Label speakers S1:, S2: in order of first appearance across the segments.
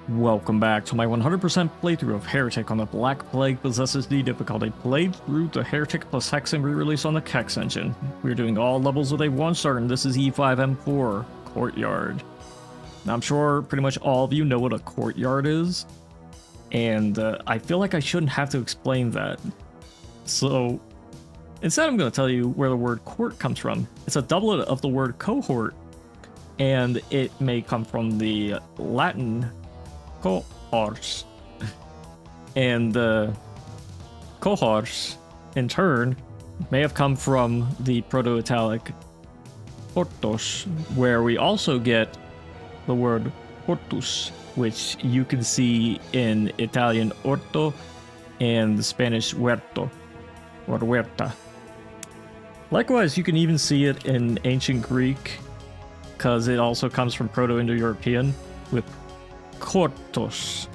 S1: Welcome back to my 100% playthrough of Heretic on the Black Plague Possesses D difficulty, played through the Heretic plus Hexen re-release on the Kex Engine. We're doing all levels with a 1-star, and this is E5M4, Courtyard. Now I'm sure pretty much all of you know what a courtyard is, and I feel like I shouldn't have to explain that. So instead I'm going to tell you where the word court comes from. It's a doublet of the word cohort, and it may come from the Latin cohorts, and cohorts in turn may have come from the Proto-Italic portos, where we also get the word hortus, which you can see in Italian orto and the Spanish huerto or huerta. Likewise, you can even see it in ancient Greek, because it also comes from Proto-Indo-European with kortos,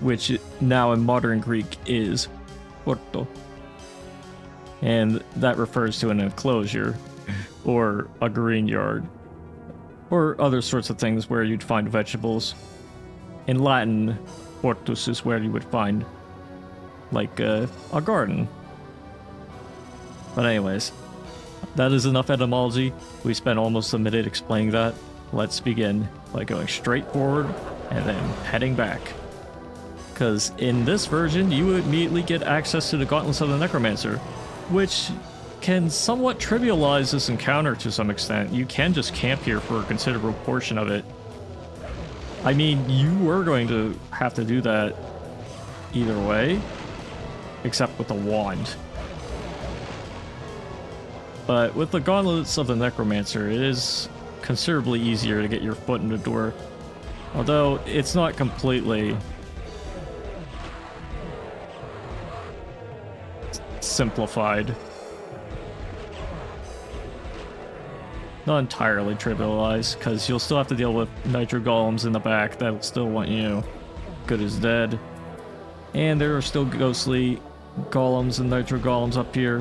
S1: which now in modern Greek is porto. And that refers to an enclosure or a green yard or other sorts of things where you'd find vegetables. In Latin, hortus is where you would find like a garden. But anyways, that is enough etymology. We spent almost a minute explaining that. Let's begin by going straight forward and then heading back. Because in this version, you immediately get access to the Gauntlets of the Necromancer, which can somewhat trivialize this encounter to some extent. You can just camp here for a considerable portion of it. I mean, you were going to have to do that either way, except with a wand. But with the Gauntlets of the Necromancer, it is considerably easier to get your foot in the door. Although, it's not completely simplified. Not entirely trivialized, because you'll still have to deal with nitro golems in the back that'll still want you good as dead. And there are still ghostly golems and nitro golems up here,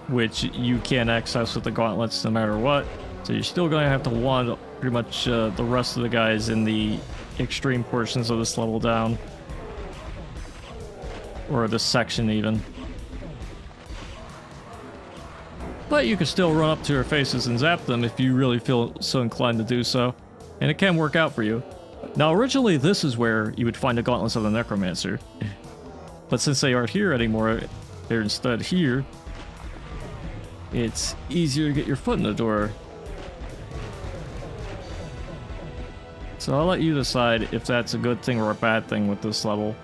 S1: which you can't access with the gauntlets no matter what. So you're still going to have to wand pretty much the rest of the guys in the extreme portions of this level down. Or this section even. But you can still run up to their faces and zap them if you really feel so inclined to do so. And it can work out for you. Now originally this is where you would find the Gauntlets of the Necromancer. But since they aren't here anymore, they're instead here. It's easier to get your foot in the door. So I'll let you decide if that's a good thing or a bad thing with this level.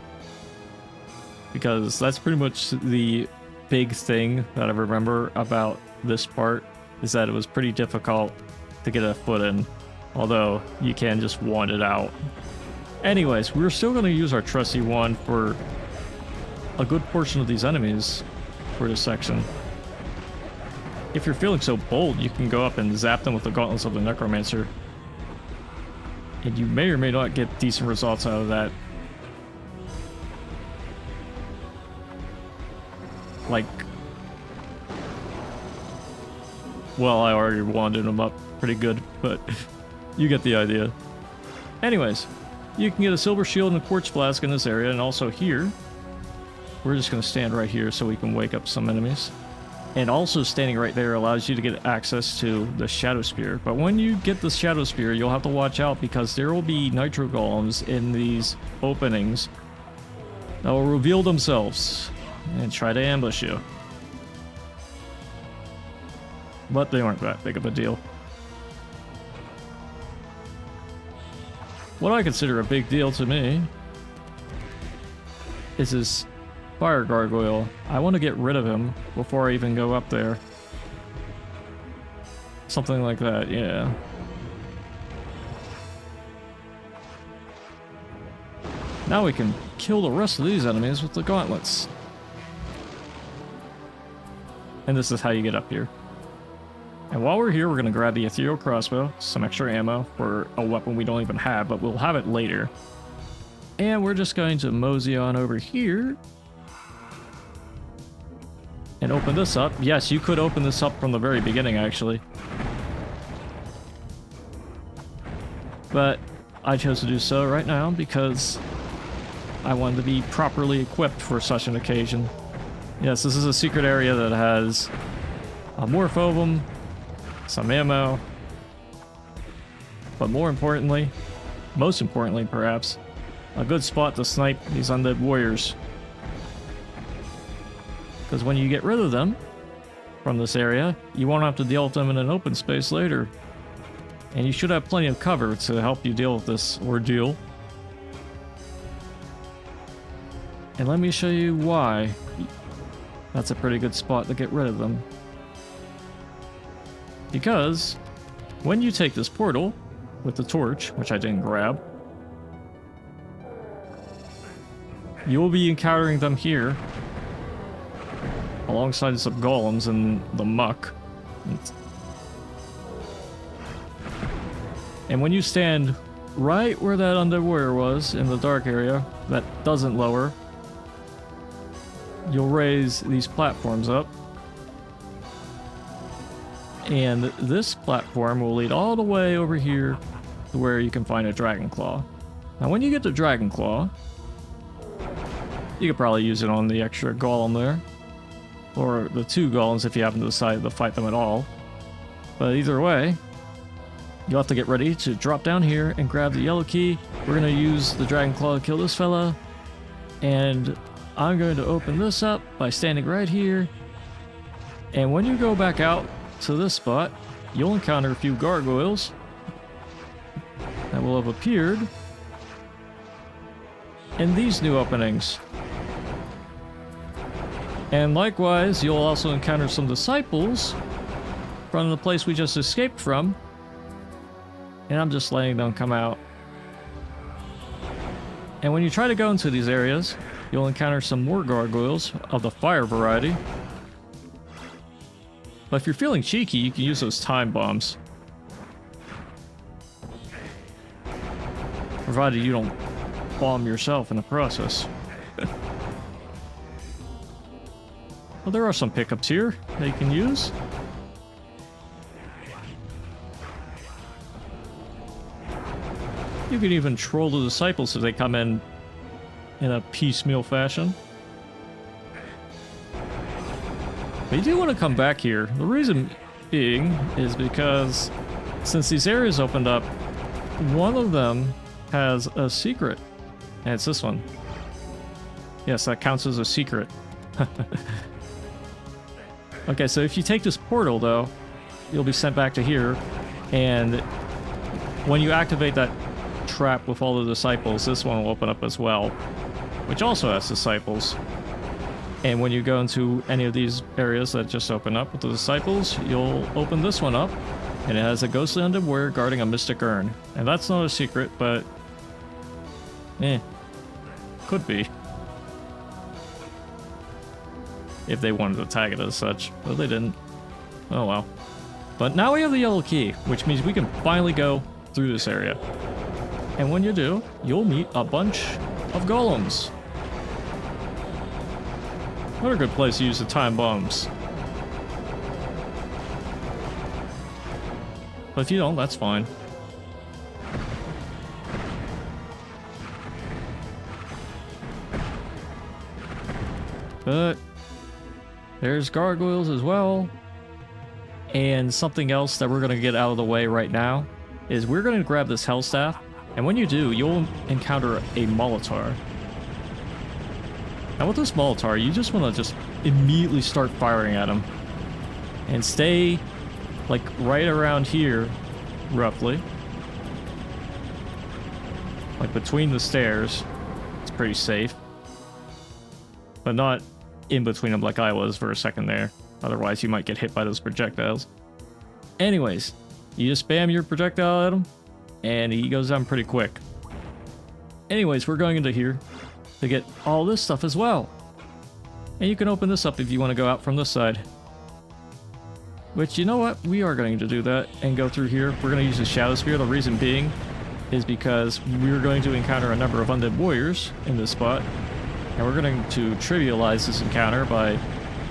S1: Because that's pretty much the big thing that I remember about this part, is that it was pretty difficult to get a foot in. Although, you can just wand it out. Anyways, we're still going to use our trusty wand for a good portion of these enemies for this section. If you're feeling so bold, you can go up and zap them with the Gauntlets of the Necromancer. And you may or may not get decent results out of that. Like... well, I already wanded them up pretty good, but you get the idea. Anyways, you can get a silver shield and a quartz flask in this area, and also here. We're just going to stand right here so we can wake up some enemies. And also standing right there allows you to get access to the Shadow Spear. But when you get the Shadow Spear, you'll have to watch out because there will be nitro golems in these openings that will reveal themselves and try to ambush you. But they aren't that big of a deal. What I consider a big deal to me is this fire gargoyle. I want to get rid of him before I even go up there. Something like that, yeah. Now we can kill the rest of these enemies with the gauntlets. And this is how you get up here. And while we're here, we're going to grab the ethereal crossbow, some extra ammo for a weapon we don't even have, but we'll have it later. And we're just going to mosey on over here and open this up. Yes, you could open this up from the very beginning, actually. But I chose to do so right now because I wanted to be properly equipped for such an occasion. Yes, this is a secret area that has a morphobum, some ammo, but more importantly, most importantly perhaps, a good spot to snipe these undead warriors. Because when you get rid of them from this area, you won't have to deal with them in an open space later. And you should have plenty of cover to help you deal with this ordeal. And let me show you why that's a pretty good spot to get rid of them. Because when you take this portal with the torch, which I didn't grab, you will be encountering them here alongside some golems in the muck. And when you stand right where that undead warrior was in the dark area that doesn't lower, you'll raise these platforms up. And this platform will lead all the way over here to where you can find a dragon claw. Now when you get the dragon claw, you could probably use it on the extra golem there. Or the 2 golems if you happen to decide to fight them at all. But either way, you'll have to get ready to drop down here and grab the yellow key. We're going to use the dragon claw to kill this fella. And I'm going to open this up by standing right here. And when you go back out to this spot, you'll encounter a few gargoyles that will have appeared in these new openings. And likewise, you'll also encounter some disciples from the place we just escaped from. And I'm just letting them come out. And when you try to go into these areas, you'll encounter some more gargoyles of the fire variety. But if you're feeling cheeky, you can use those time bombs. Provided you don't bomb yourself in the process. Well, there are some pickups here that you can use. You can even troll the disciples if they come in a piecemeal fashion. But you do want to come back here. The reason being is because since these areas opened up, one of them has a secret. And it's this one. Yes, that counts as a secret. Okay, so if you take this portal, though, you'll be sent back to here, and when you activate that trap with all the disciples, this one will open up as well, which also has disciples. And when you go into any of these areas that just open up with the disciples, you'll open this one up, and it has a ghostly undead warrior guarding a mystic urn. And that's not a secret, but could be. If they wanted to tag it as such, but they didn't. Oh well. But now we have the yellow key, which means we can finally go through this area. And when you do, you'll meet a bunch of golems. What a good place to use the time bombs. But if you don't, that's fine. But there's gargoyles as well. And something else that we're going to get out of the way right now is we're going to grab this hell staff. And when you do, you'll encounter a Molotar. Now with this Molotar, you just want to just immediately start firing at him. And stay like right around here, roughly. Like between the stairs. It's pretty safe. But not in between them like I was for a second there. Otherwise you might get hit by those projectiles. Anyways, you just spam your projectile at him, and he goes down pretty quick. Anyways, we're going into here to get all this stuff as well. And you can open this up if you want to go out from this side. Which, you know what? We are going to do that and go through here. We're going to use the Shadow Spear. The reason being is because we're going to encounter a number of undead warriors in this spot. And we're going to trivialize this encounter by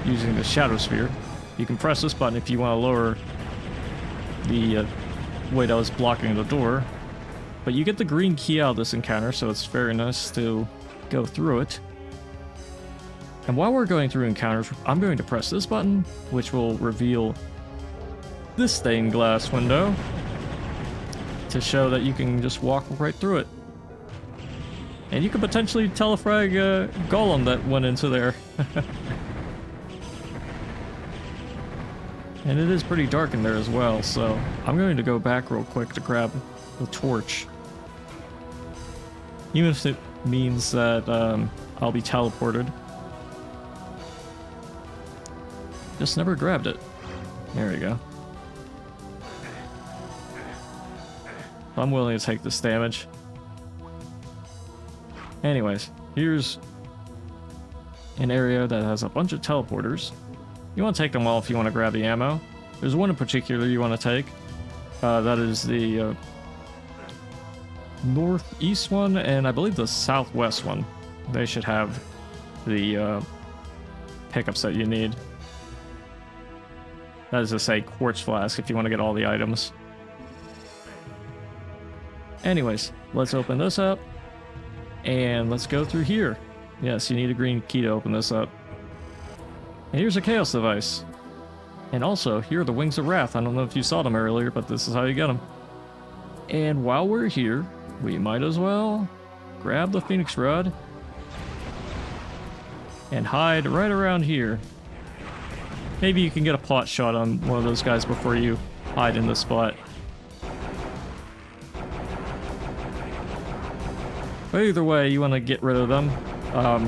S1: using the Shadow Spear. You can press this button if you want to lower the weight I was blocking the door. But you get the green key out of this encounter, so it's very nice to go through it. And while we're going through encounters, I'm going to press this button, which will reveal this stained glass window to show that you can just walk right through it. And you could potentially telefrag a golem that went into there. And it is pretty dark in there as well, so I'm going to go back real quick to grab the torch. Even if it means that I'll be teleported. Just never grabbed it. There we go. I'm willing to take this damage. Anyways, here's an area that has a bunch of teleporters. You want to take them all if you want to grab the ammo. There's one in particular you want to take. That is the northeast one, and I believe the southwest one. They should have the pickups that you need. That is to say, quartz flask if you want to get all the items. Anyways, let's open this up. And let's go through here. Yes, you need a green key to open this up. And here's a chaos device. And also, here are the Wings of Wrath. I don't know if you saw them earlier, but this is how you get them. And while we're here, we might as well grab the Phoenix Rod and hide right around here. Maybe you can get a pot shot on one of those guys before you hide in this spot. But either way, you want to get rid of them.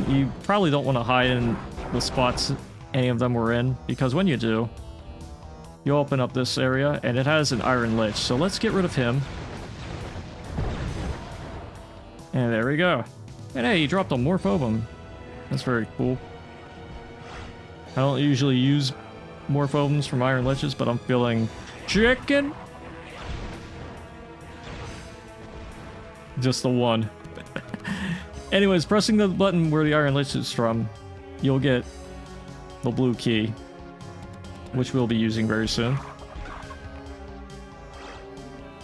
S1: You probably don't want to hide in the spots any of them were in, because when you do, you open up this area and it has an Iron Lich. So let's get rid of him. And there we go. And hey, he dropped a Morphobum. That's very cool. I don't usually use Morphobums from Iron Liches, but I'm feeling chicken. Just the one. Anyways, pressing the button where the Iron Lich is from, you'll get the blue key, which we'll be using very soon.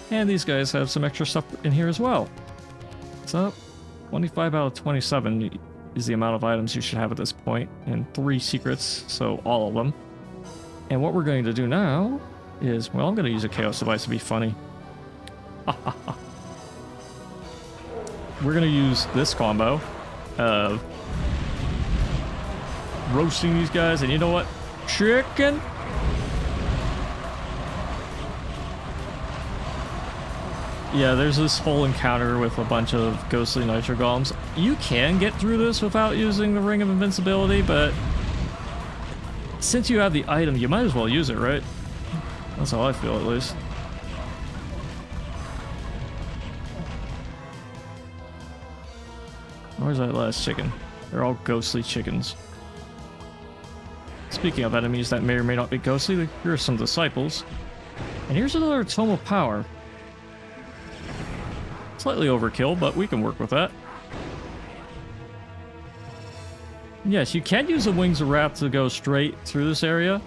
S1: And these guys have some extra stuff in here as well. So, 25 out of 27 is the amount of items you should have at this point, and 3 secrets, so all of them. And what we're going to do now is, well, I'm going to use a chaos device to be funny. We're going to use this combo of roasting these guys, and you know what? Chicken! Yeah, there's this whole encounter with a bunch of ghostly nitro golems. You can get through this without using the Ring of Invincibility, but since you have the item, you might as well use it, right? That's how I feel, at least. Where's that last chicken? They're all ghostly chickens. Speaking of enemies that may or may not be ghostly, here are some disciples. And here's another Tome of Power. Slightly overkill, but we can work with that. Yes, you can use the Wings of Wrath to go straight through this area.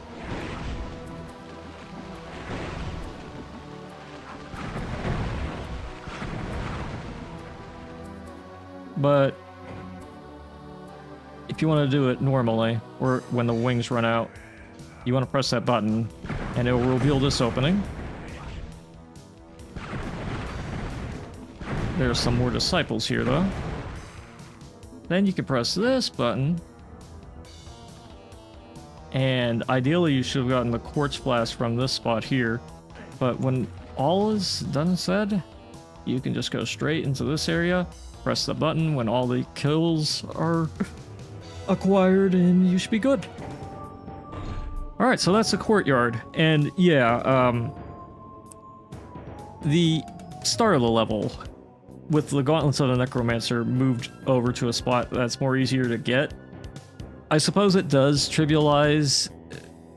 S1: But if you want to do it normally, or when the wings run out, you want to press that button, and it will reveal this opening. There's some more disciples here, though. Then you can press this button, and ideally you should have gotten the quartz flask from this spot here. But when all is done and said, you can just go straight into this area, press the button when all the kills are acquired, and you should be good. Alright, so that's the courtyard. And yeah, the start of the level with the Gauntlets of the Necromancer moved over to a spot that's more easier to get. I suppose it does trivialize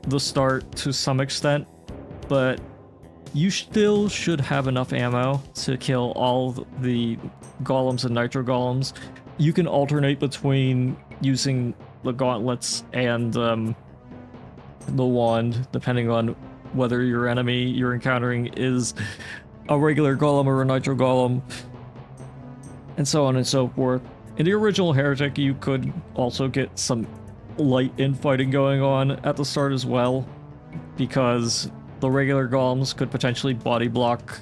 S1: the start to some extent, but you still should have enough ammo to kill all the golems and nitro golems. You can alternate between using the gauntlets and the wand, depending on whether your enemy you're encountering is a regular golem or a nitro golem, and so on and so forth. In the original Heretic, you could also get some light infighting going on at the start as well, because the regular golems could potentially body block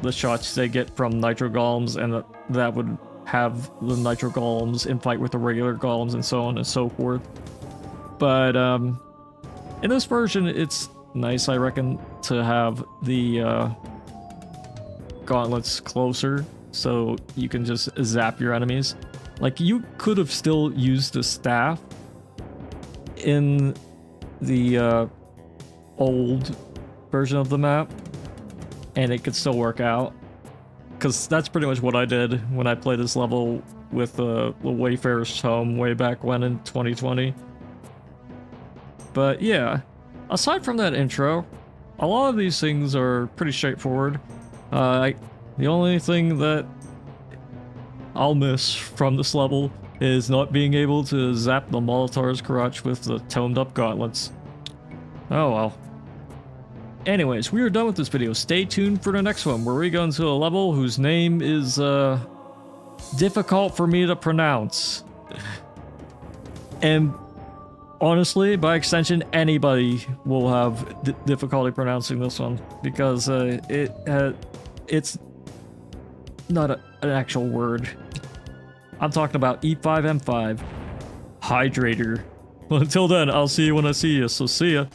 S1: the shots they get from nitro golems, and that would have the nitro golems infight with the regular golems and so on and so forth. But in this version, it's nice, I reckon, to have the gauntlets closer so you can just zap your enemies. Like, you could have still used the staff in the old version of the map, and it could still work out, because that's pretty much what I did when I played this level with the Wayfarer's Tome way back when in 2020. But yeah, aside from that intro, a lot of these things are pretty straightforward. The only thing that I'll miss from this level is not being able to zap the Molotar's crotch with the toned up gauntlets. Oh well. Anyways, we are done with this video. Stay tuned for the next one, where we go into a level whose name is difficult for me to pronounce. And honestly, by extension, anybody will have difficulty pronouncing this one, because it's not an actual word. I'm talking about E5M4 Hydrator. Well, until then, I'll see you when I see you, so see ya.